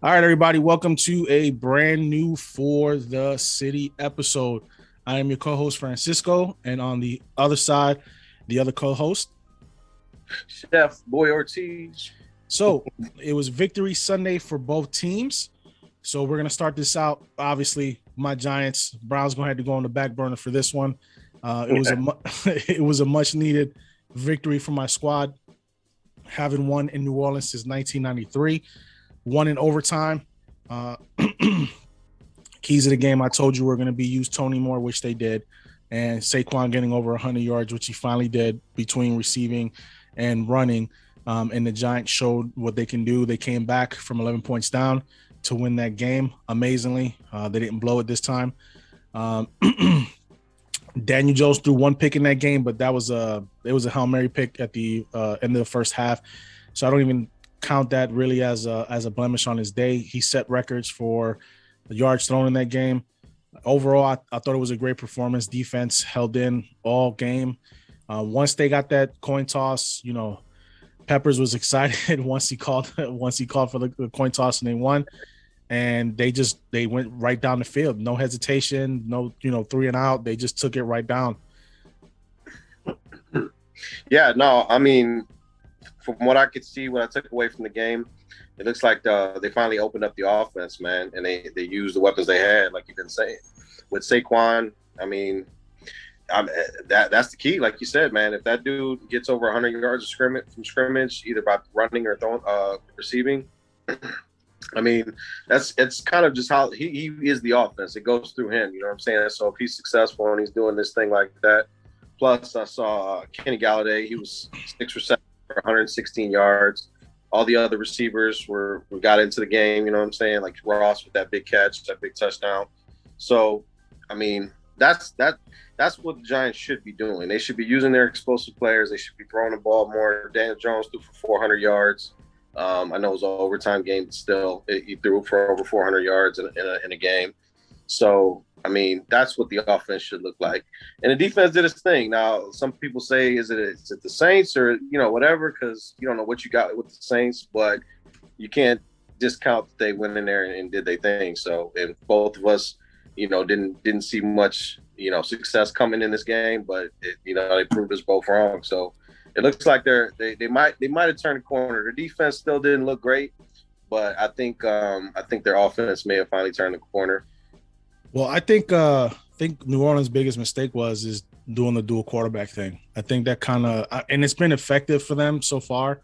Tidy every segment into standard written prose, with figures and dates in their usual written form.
All right, everybody, welcome to a brand new For the City episode. I am your co host, Francisco, and on the other side, the other co host. Chef Boy Ortiz. So it was victory Sunday for both teams. So we're going to start this out. Obviously, my Giants, Browns going to have to go on the back burner for this one. It was a it was a much needed victory for my squad, having won in New Orleans since 1993, won in overtime. Uh, keys of the game, I told you we're going to be use Tony Moore, which they did, and Saquon getting over 100 yards, which he finally did between receiving and running. And the Giants showed what they can do. They came back from 11 points down to win that game amazingly. They didn't blow it this time. Um, Daniel Jones threw one pick in that game, but it was a Hail Mary pick at the end of the first half. So I don't even count that really as a blemish on his day. He set records for the yards thrown in that game. Overall, I thought it was a great performance. Defense held in all game. Once they got that coin toss, Peppers was excited once he called for the coin toss and they won. And they went right down the field, no hesitation, no 3 and out. They just took it right down. Yeah, no, I mean, from what I could see, what I took away from the game, it looks like they finally opened up the offense, man, and they used the weapons they had, like you've been saying. With Saquon, I mean, that's the key, like you said, man. If that dude gets over 100 yards of scrimmage, either by running or throwing, receiving, I mean, it's kind of just how he is the offense. It goes through him, you know what I'm saying? So if he's successful and he's doing this thing like that, plus I saw Kenny Galladay. He was 6 receptions for 116 yards. All the other receivers got into the game, you know what I'm saying? Like Ross with that big catch, that big touchdown. So, I mean, that's what the Giants should be doing. They should be using their explosive players. They should be throwing the ball more. Daniel Jones threw for 400 yards. I know it was an overtime game, but still, he threw for over 400 yards in a game. So, I mean, that's what the offense should look like. And the defense did its thing. Now, some people say, is it the Saints or, whatever, because you don't know what you got with the Saints, but you can't discount that they went in there and did their thing. So, and both of us, didn't see much, success coming in this game, but, they proved us both wrong. So, it looks like they might have turned the corner. The defense still didn't look great, but I think their offense may have finally turned the corner. Well, I think New Orleans' biggest mistake is doing the dual quarterback thing. I think that kind of and it's been effective for them so far,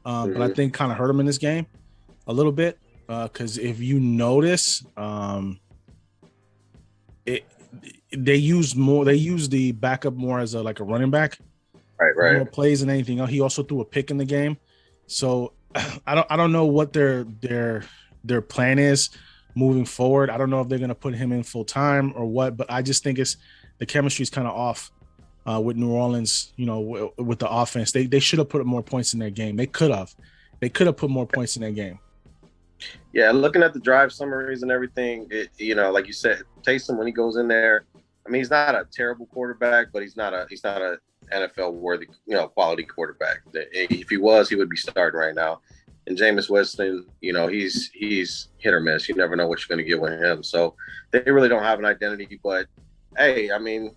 but I think kind of hurt them in this game a little bit because if you notice, they use the backup more as a running back. Right. More plays than anything else. He also threw a pick in the game, so I don't know what their plan is moving forward. I don't know if they're going to put him in full time or what, but I just think the chemistry is kind of off with New Orleans. With the offense, they should have put more points in their game. They could have put more points in their game. Yeah, looking at the drive summaries and everything, like you said, Taysom when he goes in there, I mean, he's not a terrible quarterback, but he's not a NFL worthy, quality quarterback. If he was, he would be starting right now. And Jameis Winston, he's hit or miss. You never know what you're going to get with him. So they really don't have an identity. But hey, I mean,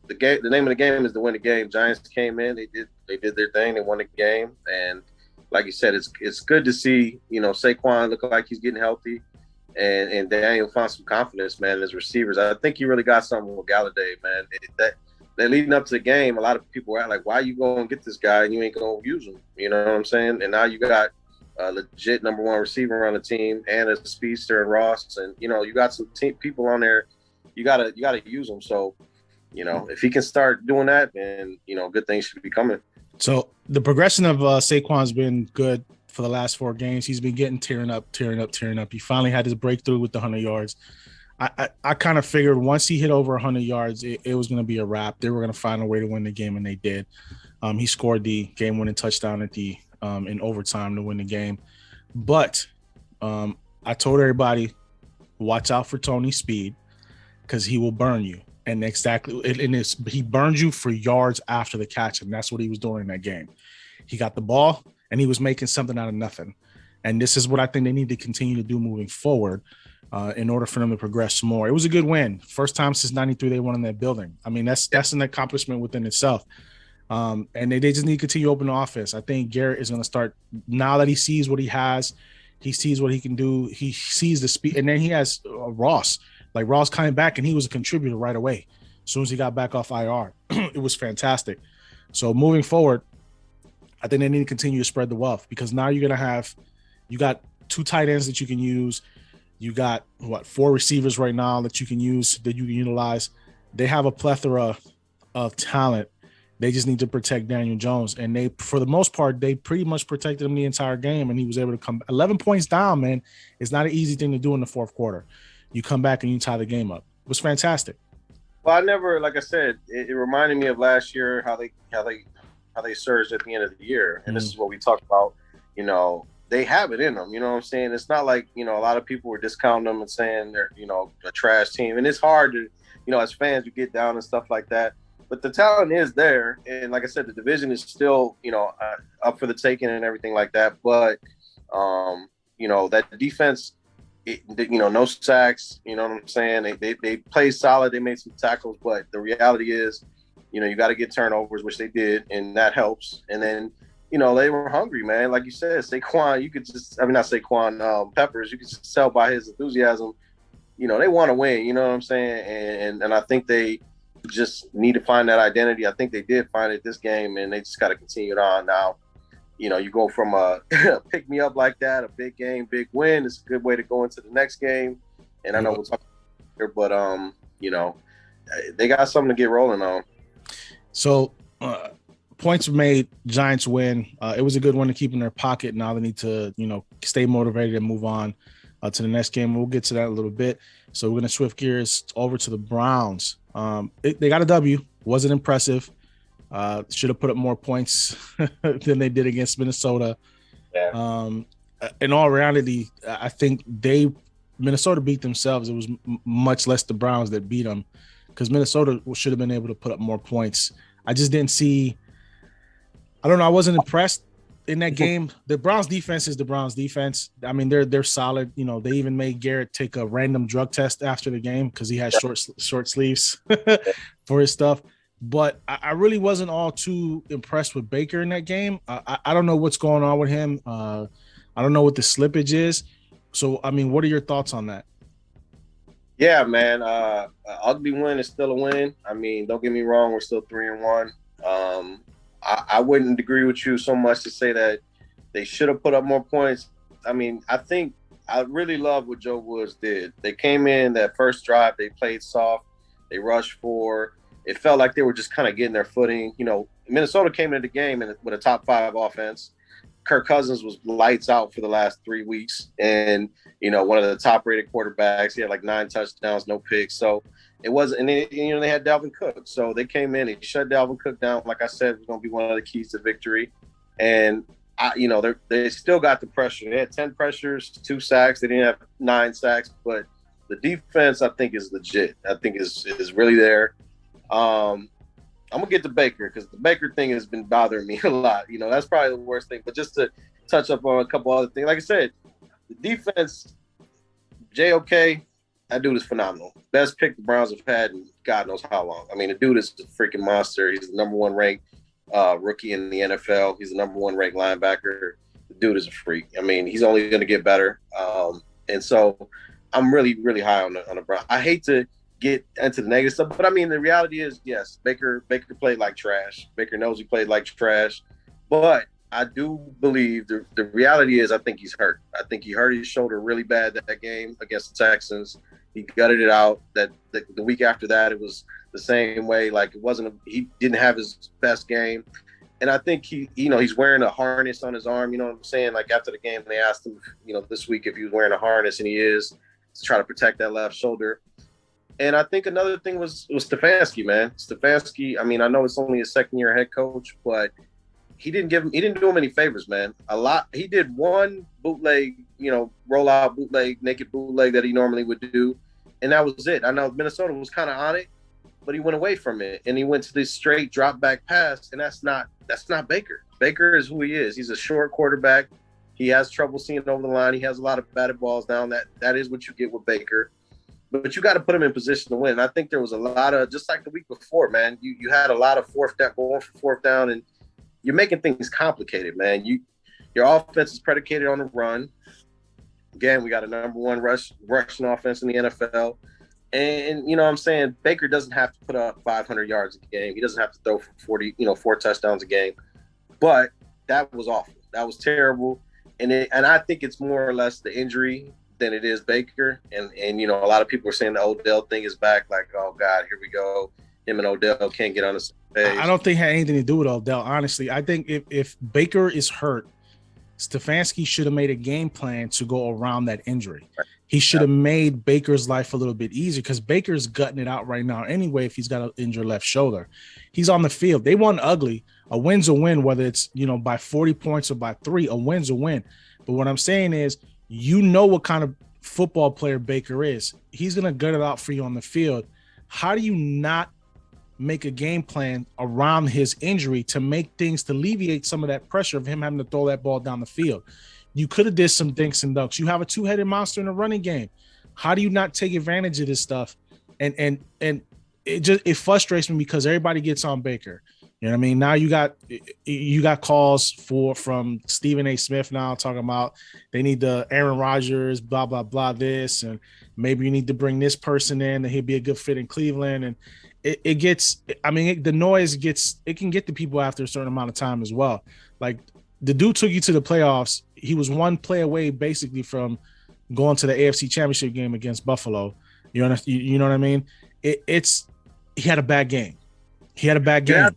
the name of the game is to win the game. Giants came in, they did their thing, they won the game, and like you said, it's good to see Saquon look like he's getting healthy, and Daniel found some confidence, man, in his receivers. I think he really got something with Galladay, man. That leading up to the game, a lot of people were like, "Why you going to get this guy and you ain't going to use him?" You know what I'm saying? And now you got a legit number one receiver on the team and a speedster and Ross, and you got some people on there. You gotta use them. So, if he can start doing that, then good things should be coming. So the progression of Saquon's been good for the last 4 games. He's been getting tearing up. He finally had his breakthrough with the 100 yards. I kind of figured once he hit over 100 yards, it was going to be a wrap. They were going to find a way to win the game, and they did. He scored the game-winning touchdown at the in overtime to win the game. But I told everybody, watch out for Tony's speed because he will burn you. And he burned you for yards after the catch, and that's what he was doing in that game. He got the ball, and he was making something out of nothing. And this is what I think they need to continue to do moving forward in order for them to progress more. It was a good win. First time since 93 they won in that building. I mean, that's an accomplishment within itself. And they just need to continue to open the offense. I think Garrett is going to start now that he sees what he has. He sees what he can do. He sees the speed. And then he has Ross. Like Ross coming back, and he was a contributor right away. As soon as he got back off IR, it was fantastic. So moving forward, I think they need to continue to spread the wealth, because now you got 2 tight ends that you can use. You got 4 receivers right now that you can use, that you can utilize. They have a plethora of talent. They just need to protect Daniel Jones. And they, for the most part, they pretty much protected him the entire game, and he was able to come 11 points down, man. It's not an easy thing to do in the fourth quarter. You come back and you tie the game up. It was fantastic. Well, I never, like I said, it reminded me of last year, how they surged at the end of the year. And this is what we talked about. You know, they have it in them. You know what I'm saying? It's not like, you know, a lot of people were discounting them and saying they're, you know, a trash team. And it's hard to, you know, as fans, you get down and stuff like that. But the talent is there. And like I said, the division is still, you know, up for the taking and everything like that. But, you know, that defense, you know, no sacks, you know what I'm saying? They played solid. They made some tackles, but the reality is, you know, you got to get turnovers, which they did, and that helps. And then, you know, they were hungry, man. Like you said, Saquon, you could just, I mean, not Saquon, Peppers, you could just tell by his enthusiasm, you know, they want to win, you know what I'm saying? And I think they just need to find that identity. I think they did find it this game, and they just got to continue it on now. You know, you go from a pick me up like that, a big game, big win. It's a good way to go into the next game. And I know we'll talk here, but you know, they got something to get rolling on. So points were made, Giants win. It was a good one to keep in their pocket. Now they need to, you know, stay motivated and move on to the next game. We'll get to that in a little bit. So we're going to shift gears over to the Browns. They got a W. Wasn't impressive. Should have put up more points than they did against Minnesota. Yeah. In all reality, I think Minnesota beat themselves. It was much less the Browns that beat them, because Minnesota should have been able to put up more points. I just didn't see. I don't know. I wasn't impressed in that game. The Browns defense is the Browns defense. I mean, they're solid. You know, they even made Garrett take a random drug test after the game because he had short sleeves for his stuff. But I really wasn't all too impressed with Baker in that game. I don't know what's going on with him. I don't know what the slippage is. So, I mean, what are your thoughts on that? Yeah, man. Ugly win is still a win. I mean, don't get me wrong. We're still 3-1. I wouldn't agree with you so much to say that they should have put up more points. I mean, I really love what Joe Woods did. They came in that first drive. They played soft. They rushed for. It felt like they were just kind of getting their footing. You know, Minnesota came into the game with a top 5 offense. Kirk Cousins was lights out for the last 3 weeks, and you know, one of the top-rated quarterbacks. He had like 9 touchdowns, no picks. So it wasn't. And they had Dalvin Cook, so they came in and shut Dalvin Cook down. Like I said, it was going to be one of the keys to victory. And you know, they still got the pressure. They had 10 pressures, 2 sacks. They didn't have 9 sacks, but the defense, I think, is legit. I think is really there. I'm gonna get to Baker, because the Baker thing has been bothering me a lot. You know, that's probably the worst thing. But just to touch up on a couple other things, like I said, the defense, JOK, that dude is phenomenal. Best pick the Browns have had in God knows how long. I mean, the dude is a freaking monster. He's the number 1 ranked rookie in the NFL. He's the number 1 ranked linebacker. The dude is a freak. I mean, he's only going to get better. And so I'm really, really high on the Browns. I hate to get into the negative stuff, but I mean, the reality is, yes, Baker played like trash. Baker knows he played like trash, but I do believe the reality is, I think he's hurt. I think he hurt his shoulder really bad that game against the Texans. He gutted it out. That the week after that, it was the same way. Like, he didn't have his best game. And I think he's wearing a harness on his arm. You know what I'm saying? Like, after the game, they asked him, you know, this week if he was wearing a harness, and he is, to try to protect that left shoulder. And I think another thing was Stefanski, man. Stefanski, I mean, I know it's only his second year head coach, but he didn't do him any favors, man. He did one bootleg, you know, rollout bootleg, naked bootleg that he normally would do, and that was it. I know Minnesota was kind of on it, but he went away from it, and he went to this straight drop back pass, and that's not Baker. Baker is who he is. He's a short quarterback. He has trouble seeing over the line. He has a lot of batted balls down. That is what you get with Baker. But you got to put him in position to win. I think there was a lot of, just like the week before, man, you had a lot of going for fourth down, and you're making things complicated, man. Your offense is predicated on the run. Again, we got a number one rushing offense in the NFL. And you know what I'm saying? Baker doesn't have to put up 500 yards a game. He doesn't have to throw for 4 touchdowns a game. But that was awful. That was terrible. And I think it's more or less the injury than it is Baker. And you know, a lot of people are saying the Odell thing is back. Like, oh God, here we go. Him and Odell can't get on the same page. I don't think it had anything to do with Odell, honestly. I think if Baker is hurt, Stefanski should have made a game plan to go around that injury. He should have made Baker's life a little bit easier, because Baker's gutting it out right now anyway if he's got an injured left shoulder. He's on the field. They won ugly. A win's a win, whether it's, you know, by 40 points or by 3. A win's a win. But what I'm saying is, you know what kind of football player Baker is. He's going to gut it out for you on the field. How do you not make a game plan around his injury to make things, to alleviate some of that pressure of him having to throw that ball down the field? You could have did some dinks and dunks. You have a two-headed monster in the running game. How do you not take advantage of this stuff? And it frustrates me because everybody gets on Baker. You know what I mean? Now you got calls from Stephen A. Smith now talking about they need the Aaron Rodgers, blah, blah, blah, this, and maybe you need to bring this person in and he'd be a good fit in Cleveland. And it gets, I mean, the noise gets, it can get to people after a certain amount of time as well. Like, the dude took you to the playoffs. He was one play away basically from going to the AFC Championship game against Buffalo. You know what I mean? He had a bad game. He had a bad game.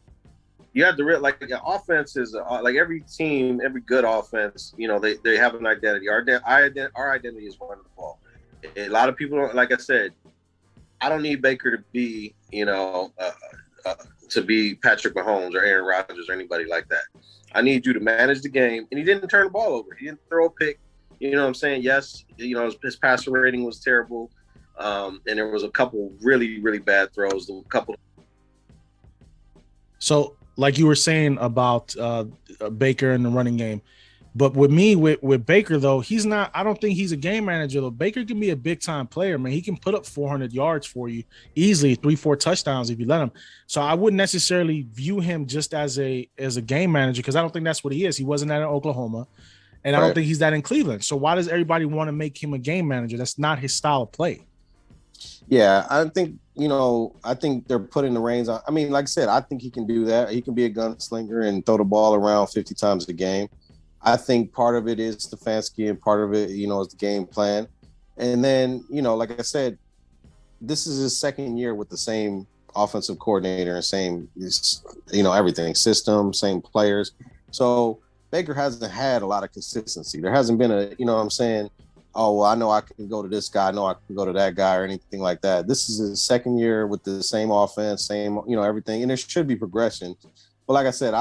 You have to like the offense is like every team, every good offense. You know, they have an identity. Our identity is running the ball. A lot of people, like I said, I don't need Baker to be, to be Patrick Mahomes or Aaron Rodgers or anybody like that. I need you to manage the game. And he didn't turn the ball over. He didn't throw a pick. You know what I'm saying? Yes, his passer rating was terrible. And there was a couple really, really bad throws. So, like you were saying about Baker and the running game. But with me, with Baker, though, I don't think he's a game manager, though. Baker can be a big-time player, man. He can put up 400 yards for you easily, 3-4 touchdowns if you let him. So I wouldn't necessarily view him just as a game manager, because I don't think that's what he is. He wasn't that in Oklahoma, and I don't think he's that in Cleveland. So why does everybody want to make him a game manager? That's not his style of play. Yeah, I think, they're putting the reins on. I mean, like I said, I think he can do that. He can be a gunslinger and throw the ball around 50 times a game. I think part of it is Stefanski and part of it, is the game plan. And then, like I said, this is his second year with the same offensive coordinator and same, everything, system, same players. So Baker hasn't had a lot of consistency. There hasn't been oh, well, I know I can go to this guy. I know I can go to that guy or anything like that. This is his second year with the same offense, same, everything. And there should be progression. But like I said,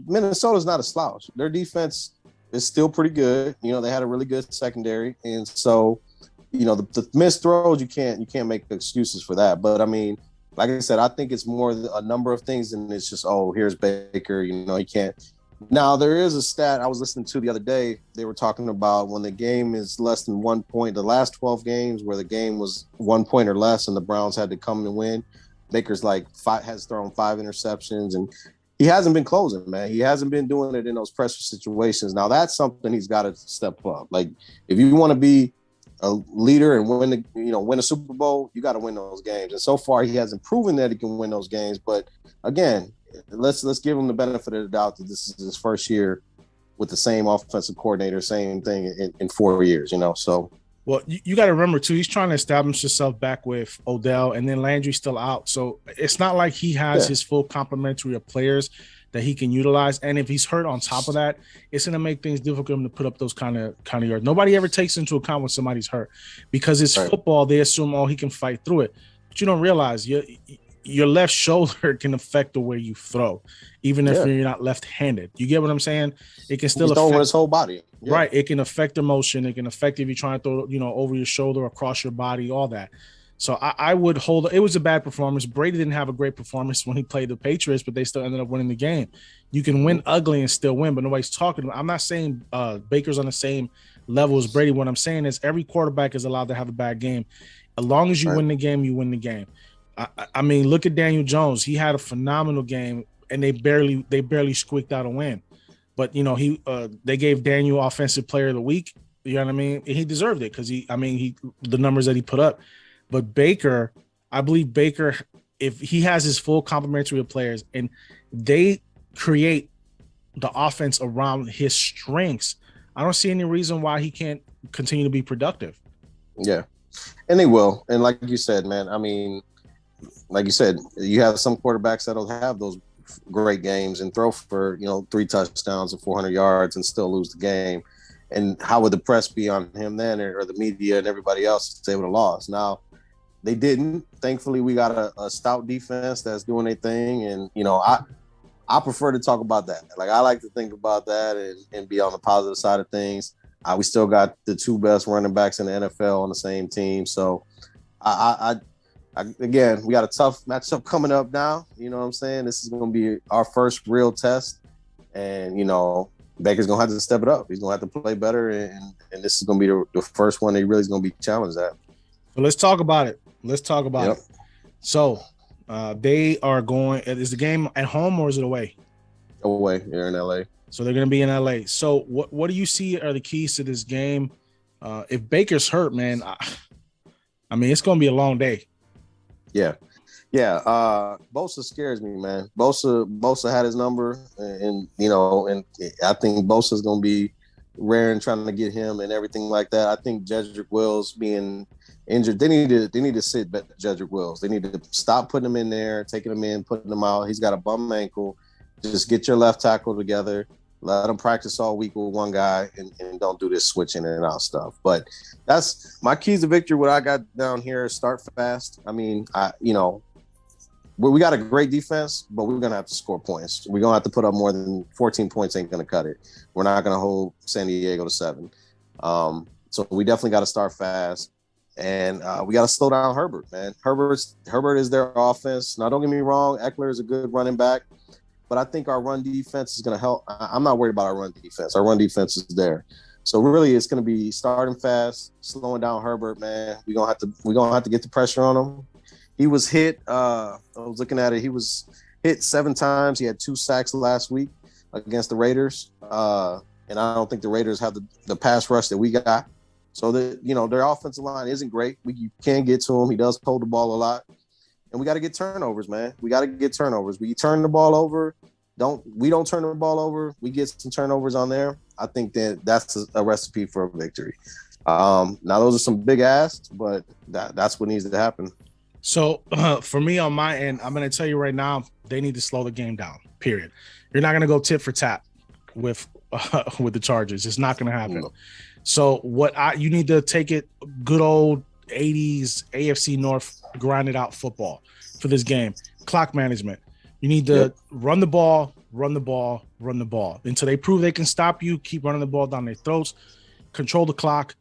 Minnesota's not a slouch. Their defense is still pretty good. They had a really good secondary. And so, the missed throws, you can't make excuses for that. But I mean, like I said, I think it's more a number of things than it's just, oh, here's Baker, he can't. Now, there is a stat I was listening to the other day. They were talking about when the game is less than 1 point, the last 12 games where the game was 1 point or less and the Browns had to come and win, Baker's has thrown 5 interceptions, and he hasn't been closing, man. He hasn't been doing it in those pressure situations. Now, that's something he's got to step up. Like, if you want to be a leader and win a Super Bowl, you got to win those games. And so far, he hasn't proven that he can win those games. But again, let's give him the benefit of the doubt that this is his first year with the same offensive coordinator, same thing in 4 years. So. Well, you got to remember, too, he's trying to establish himself back with Odell, and then Landry's still out. So it's not like he has his full complementary of players that he can utilize. And if he's hurt on top of that, it's going to make things difficult for him to put up those kind of yards. Nobody ever takes into account when somebody's hurt, because it's football. They assume, he can fight through it. But you don't realize your left shoulder can affect the way you throw, even if you're not left-handed. You get what I'm saying? It can still affect his whole body. Yeah. Right. It can affect the motion. It can affect if you're trying to throw, over your shoulder, across your body, all that. So I would hold. It was a bad performance. Brady didn't have a great performance when he played the Patriots, but they still ended up winning the game. You can win ugly and still win, but nobody's talking. I'm not saying Baker's on the same level as Brady. What I'm saying is every quarterback is allowed to have a bad game. As long as you win the game, you win the game. I mean, look at Daniel Jones. He had a phenomenal game, and they barely squeaked out a win. But they gave Daniel Offensive Player of the Week. You know what I mean? And he deserved it because the numbers that he put up. But Baker, I believe Baker, if he has his full complementary of players and they create the offense around his strengths, I don't see any reason why he can't continue to be productive. Yeah, and they will. And like you said, man, I mean, like you said, you have some quarterbacks that'll have those great games and throw for 3 touchdowns and 400 yards and still lose the game. And how would the press be on him then, or the media and everybody else if they would have lost? Now, they didn't. Thankfully, we got a stout defense that's doing their thing. And, I prefer to talk about that. Like, I like to think about that and be on the positive side of things. We still got the 2 best running backs in the NFL on the same team. So, again, we got a tough matchup coming up now. You know what I'm saying? This is going to be our first real test. And, Baker's going to have to step it up. He's going to have to play better. And this is going to be the first one he really is going to be challenged at. So let's talk about it. It. So they are going – is the game at home or is it away? Away. They're in L.A. So they're going to be in L.A. So what do you see are the keys to this game? If Baker's hurt, man, I mean, it's going to be a long day. Yeah. Bosa scares me, man. Bosa had his number, and I think Bosa's going to be raring trying to get him and everything like that. I think Jedrick Wills being injured, they need to sit Jedrick Wills. They need to stop putting him in there, taking him in, putting him out. He's got a bum ankle. Just get your left tackle together. Let him practice all week with one guy and don't do this switching in and out stuff. But that's my keys to victory. What I got down here is start fast. I mean, we got a great defense, but we're going to have to score points. We're going to have to put up more than 14 points ain't going to cut it. We're not going to hold San Diego to 7. So we definitely got to start fast. And we got to slow down Herbert, man. Herbert is their offense. Now, don't get me wrong. Eckler is a good running back. But I think our run defense is going to help. I'm not worried about our run defense. Our run defense is there. So really, it's going to be starting fast, slowing down Herbert, man. We're going to have to get the pressure on him. He was hit. I was looking at it. He was hit 7 times. He had 2 sacks last week against the Raiders. And I don't think the Raiders have the pass rush that we got. So their offensive line isn't great. You can't get to him. He does hold the ball a lot. And we got to get turnovers, man. We got to get turnovers. We turn the ball over. We don't turn the ball over. We get some turnovers on there. I think that's a recipe for a victory. Now those are some big asks, but that's what needs to happen. So for me on my end, I'm going to tell you right now, they need to slow the game down, period. You're not going to go tit for tat with the Chargers. It's not going to happen. No. So you need to take it good old 80s AFC North grinded out football for this game. Clock management. You need to run the ball until they prove they can stop you. Keep running the ball down their throats. Control the clock.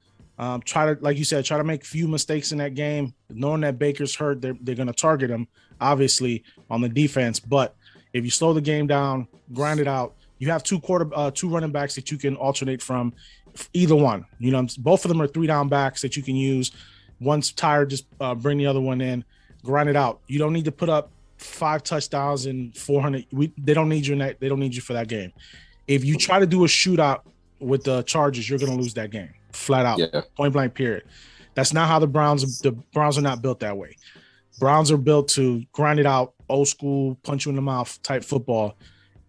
Try to, like you said, try to make few mistakes in that game. Knowing that Baker's hurt, they're going to target him, obviously, on the defense. But if you slow the game down, grind it out, you have two running backs that you can alternate from, either one. Both of them are 3-down backs that you can use. One's tired, just bring the other one in, grind it out. You don't need to put up 5 touchdowns and 400. They don't need you in that. They don't need you for that game. If you try to do a shootout with the Chargers, you're going to lose that game. Flat out, point blank, period. That's not how the Browns are not built that way. Browns are built to grind it out, old school, punch you in the mouth type football.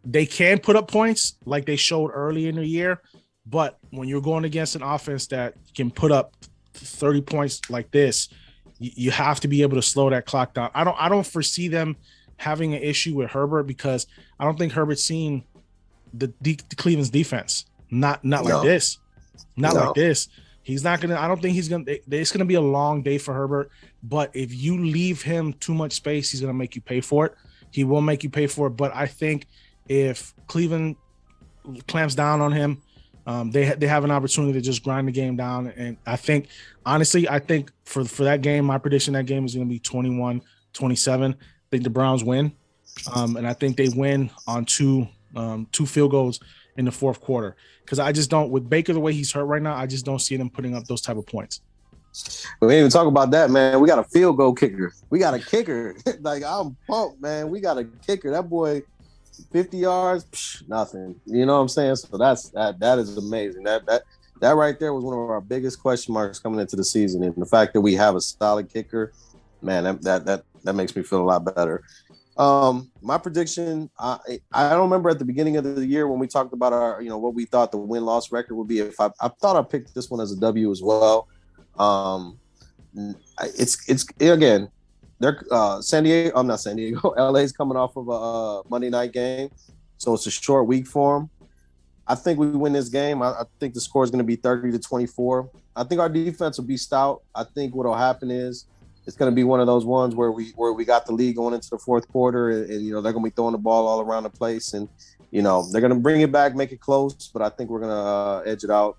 They can put up points like they showed early in the year, but when you're going against an offense that can put up 30 points like this, you have to be able to slow that clock down. I don't foresee them having an issue with Herbert because I don't think Herbert's seen the Cleveland's defense. Not like this. Like this. He's not gonna. I don't think he's gonna. It's gonna be a long day for Herbert. But if you leave him too much space, he's gonna make you pay for it. He will make you pay for it. But I think if Cleveland clamps down on him, They have an opportunity to just grind the game down. And I think, honestly, for that game, my prediction that game is going to be 21-27. I think the Browns win. And I think they win on two field goals in the fourth quarter. Because I just don't, with Baker the way he's hurt right now, I just don't see them putting up those type of points. We didn't even talk about that, man. We got a field goal kicker. We got a kicker. Like, I'm pumped, man. We got a kicker. That boy, 50 yards, nothing. You know what I'm saying? So that is amazing. That right there was one of our biggest question marks coming into the season. And the fact that we have a solid kicker, man, that makes me feel a lot better. My prediction, I don't remember at the beginning of the year when we talked about our, what we thought the win-loss record would be. If I thought I picked this one as a W as well. It's again, they're San Diego. I'm not San Diego. LA's coming off of a Monday night game, so it's a short week for them. I think we win this game. I think the score is going to be 30-24. I think our defense will be stout. I think what will happen is it's going to be one of those ones where we got the lead going into the fourth quarter, and they're going to be throwing the ball all around the place, and they're going to bring it back, make it close, but I think we're going to edge it out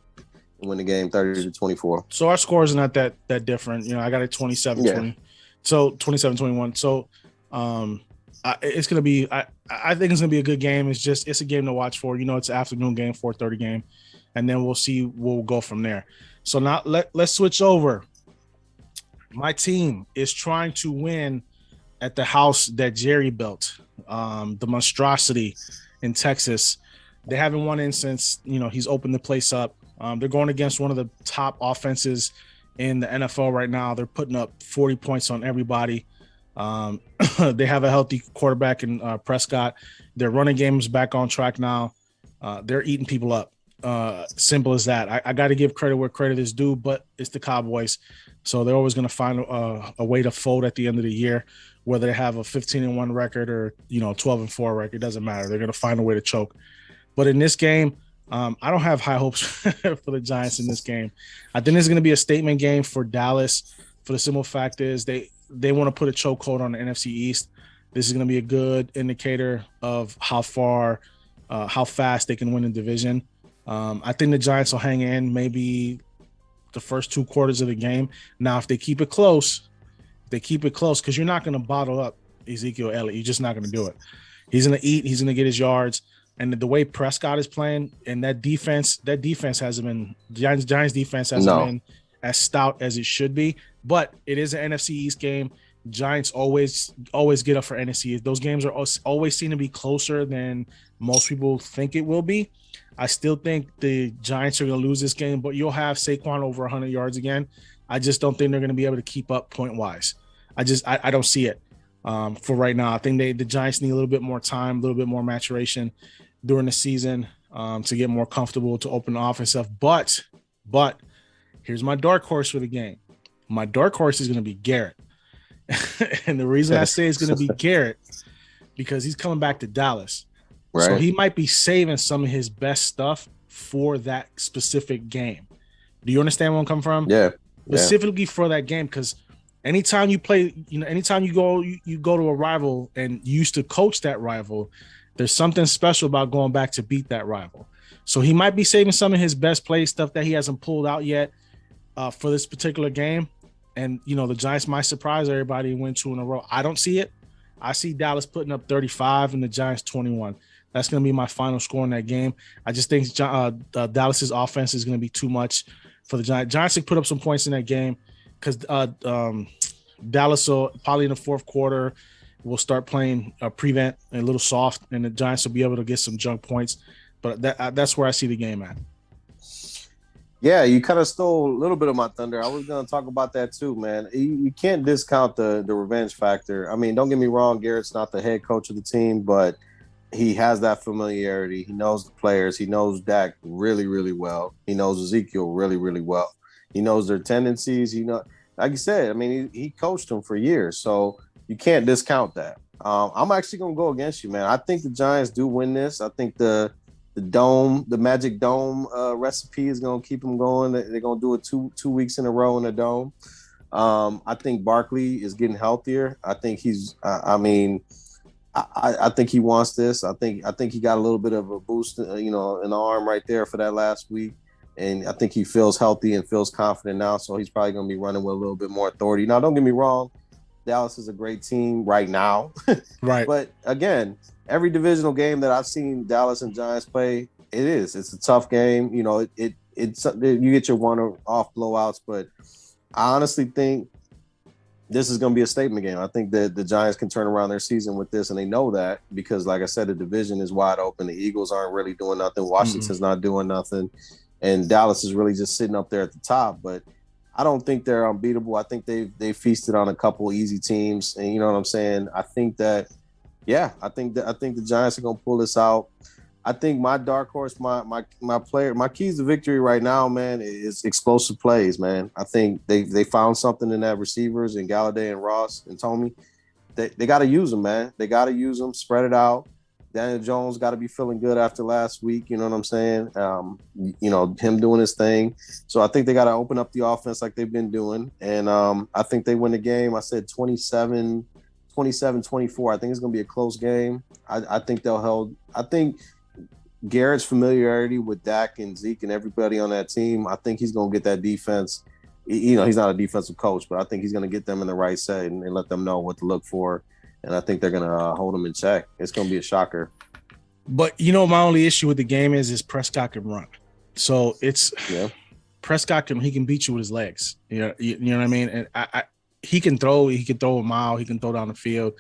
and win the game 30-24. So our score is not that different. I got it 27-20. So 27-21. So it's going to be I think it's going to be a good game. It's a game to watch for. It's an afternoon game, 4:30 game, and then we'll see where we'll go from there. So now let's switch over. My team is trying to win at the house that Jerry built, the monstrosity in Texas. They haven't won in since, he's opened the place up. They're going against one of the top offenses in the NFL right now. They're putting up 40 points on everybody. They have a healthy quarterback in Prescott. Their running game is back on track now. They're eating people up. Simple as that. I got to give credit where credit is due, but it's the Cowboys. So they're always going to find a way to fold at the end of the year, whether they have a 15-1 record or, 12-4 record. It doesn't matter. They're going to find a way to choke. But in this game, I don't have high hopes for the Giants in this game. I think this is going to be a statement game for Dallas. For the simple fact is they want to put a chokehold on the NFC East. This is going to be a good indicator of how fast they can win the division. I think the Giants will hang in maybe the first 2 quarters of the game. Now, if they keep it close, because you're not going to bottle up Ezekiel Elliott. You're just not going to do it. He's going to eat. He's going to get his yards. And the way Prescott is playing and that defense hasn't been Giants defense hasn't been as stout as it should be. But it is an NFC East game. Giants always get up for NFC. Those games are always seem to be closer than most people think it will be. I still think the Giants are going to lose this game, but you'll have Saquon over 100 yards again. I just don't think they're going to be able to keep up point-wise. I don't see it for right now. I think the Giants need a little bit more time, a little bit more maturation during the season to get more comfortable to open the offense up. But here's my dark horse for the game. My dark horse is going to be Garrett. And the reason I say it's going to be Garrett, because he's coming back to Dallas. Right. So he might be saving some of his best stuff for that specific game. Do you understand where I'm coming from? Yeah. Specifically for that game, because anytime you play, anytime you go to a rival and you used to coach that rival, there's something special about going back to beat that rival. So he might be saving some of his best play stuff that he hasn't pulled out yet for this particular game. And, the Giants might surprise everybody and win 2 in a row. I don't see it. I see Dallas putting up 35 and the Giants 21. That's going to be my final score in that game. I just think Dallas's offense is going to be too much for the Giants. Giants can put up some points in that game because Dallas will probably in the fourth quarter will start playing prevent and a little soft, and the Giants will be able to get some junk points. But that's where I see the game at. Yeah, you kind of stole a little bit of my thunder. I was going to talk about that too, man. You can't discount the revenge factor. I mean, don't get me wrong, Garrett's not the head coach of the team, but he has that familiarity. He knows the players. He knows Dak really, really well. He knows Ezekiel really, really well. He knows their tendencies. Like you said, I mean, he coached them for years, so you can't discount that. I'm actually going to go against you, man. I think the Giants do win this. I think the Magic Dome recipe is going to keep them going. They're going to do it two weeks in a row in the Dome. I think Barkley is getting healthier. I think he's I think he wants this. I think he got a little bit of a boost, in the arm right there for that last week, and I think he feels healthy and feels confident now. So he's probably going to be running with a little bit more authority. Now, don't get me wrong, Dallas is a great team right now, Right. but again, every divisional game that I've seen Dallas and Giants play, it's a tough game. It's you get your one-off blowouts, but I honestly think this is going to be a statement game. I think that the Giants can turn around their season with this, and they know that because, like I said, the division is wide open. The Eagles aren't really doing nothing. Washington's not doing nothing, and Dallas is really just sitting up there at the top. But I don't think they're unbeatable. I think they feasted on a couple easy teams, and you know what I'm saying. I think the Giants are going to pull this out. I think my dark horse, my keys to victory right now, man, is explosive plays, man. I think they found something in that receivers in Galladay and Ross and Tomey. They got to use them, man. They got to use them, spread it out. Daniel Jones got to be feeling good after last week. You know what I'm saying? Him doing his thing. So I think they got to open up the offense like they've been doing. And I think they win the game. I said 27-24. I think it's going to be a close game. I think they'll hold. I think Garrett's familiarity with Dak and Zeke and everybody on that team, I think he's going to get that defense. He's not a defensive coach, but I think he's going to get them in the right set and let them know what to look for. And I think they're going to hold them in check. It's going to be a shocker. But, my only issue with the game is Prescott can run. So Prescott he can beat you with his legs. You know what I mean? And he can throw a mile. He can throw down the field.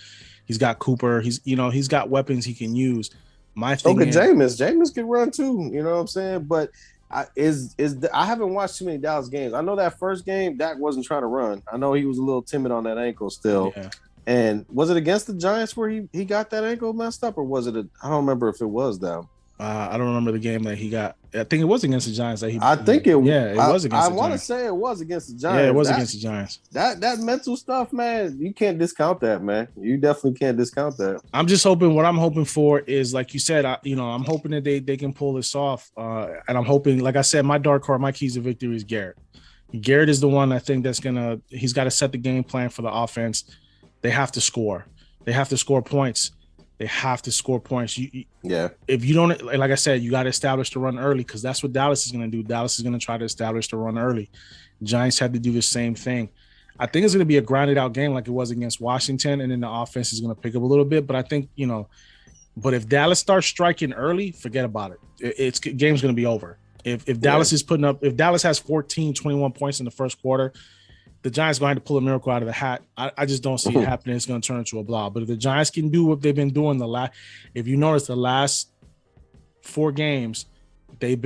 He's got Cooper. He's got weapons he can use. My thing is Jameis can run too. You know what I'm saying? But I haven't watched too many Dallas games. I know that first game, Dak wasn't trying to run. I know he was a little timid on that ankle still. Yeah. And was it against the Giants where he got that ankle messed up, or was it I don't remember if it was them. I don't remember the game that he got. I think it was against the Giants that he. I think it. Yeah, it was against the Giants. I want to say it was against the Giants. Yeah, it was against the Giants. That mental stuff, man, you can't discount that, man. You definitely can't discount that. I'm just hoping. What I'm hoping for is, like you said, I'm hoping that they can pull this off. And I'm hoping, like I said, my dark horse, my keys to victory is Garrett. Garrett is the one I think he's got to set the game plan for the offense. They have to score. They have to score points. They have to score points. If you don't, like I said, you got to establish the run early because that's what Dallas is going to do. Dallas is going to try to establish the run early. Giants had to do the same thing. I think it's going to be a grinded out game like it was against Washington, and then the offense is going to pick up a little bit. But I think, but if Dallas starts striking early, forget about it. Game's going to be over. If Dallas is if Dallas has 14, 21 points in the first quarter, the Giants are going to have to pull a miracle out of the hat. I just don't see it happening. It's going to turn into a blowout. But if the Giants can do what they've been doing if you notice the last 4 games, their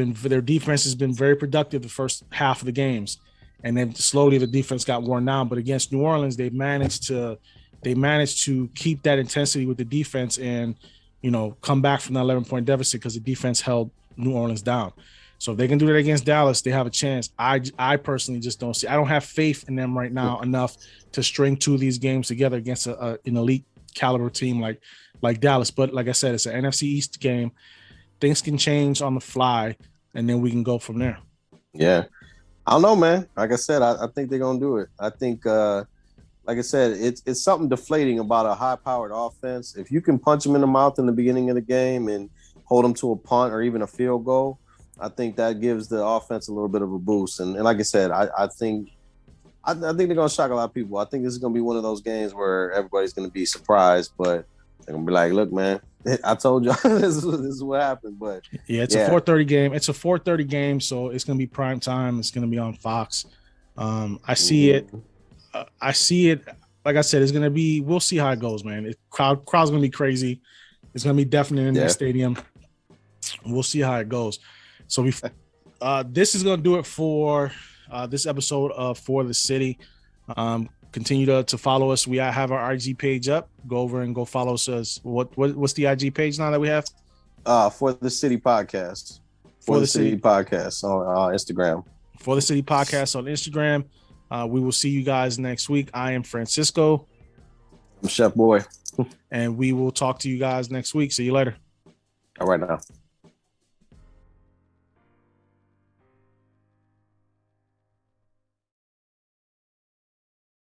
defense has been very productive the first half of the games, and then slowly the defense got worn down. But against New Orleans, they managed to keep that intensity with the defense and come back from that 11-point deficit because the defense held New Orleans down. So if they can do that against Dallas, they have a chance. I personally just don't see. I don't have faith in them right now enough to string 2 of these games together against an elite caliber team like Dallas. But like I said, it's an NFC East game. Things can change on the fly, and then we can go from there. Yeah, I don't know, man. Like I said, I think they're gonna do it. I think, like I said, it's something deflating about a high-powered offense. If you can punch them in the mouth in the beginning of the game and hold them to a punt or even a field goal, I think that gives the offense a little bit of a boost. And like I said, I think they're going to shock a lot of people. I think this is going to be one of those games where everybody's going to be surprised, but they're going to be like, look, man, I told you this is what happened. But it's a 4:30 game. It's a 4:30 game, so it's going to be prime time. It's going to be on Fox. I see it. Like I said, it's going to be – we'll see how it goes, man. Crowd's going to be crazy. It's going to be definite in the stadium. We'll see how it goes. So this is going to do it for this episode of For the City. Continue to follow us. We have our IG page up. Go over and go follow us. What's the IG page now that we have? For the City Podcast. For the City Podcast on Instagram. For the City Podcast on Instagram. We will see you guys next week. I am Francisco. I'm Chef Boy. And we will talk to you guys next week. See you later. All right now.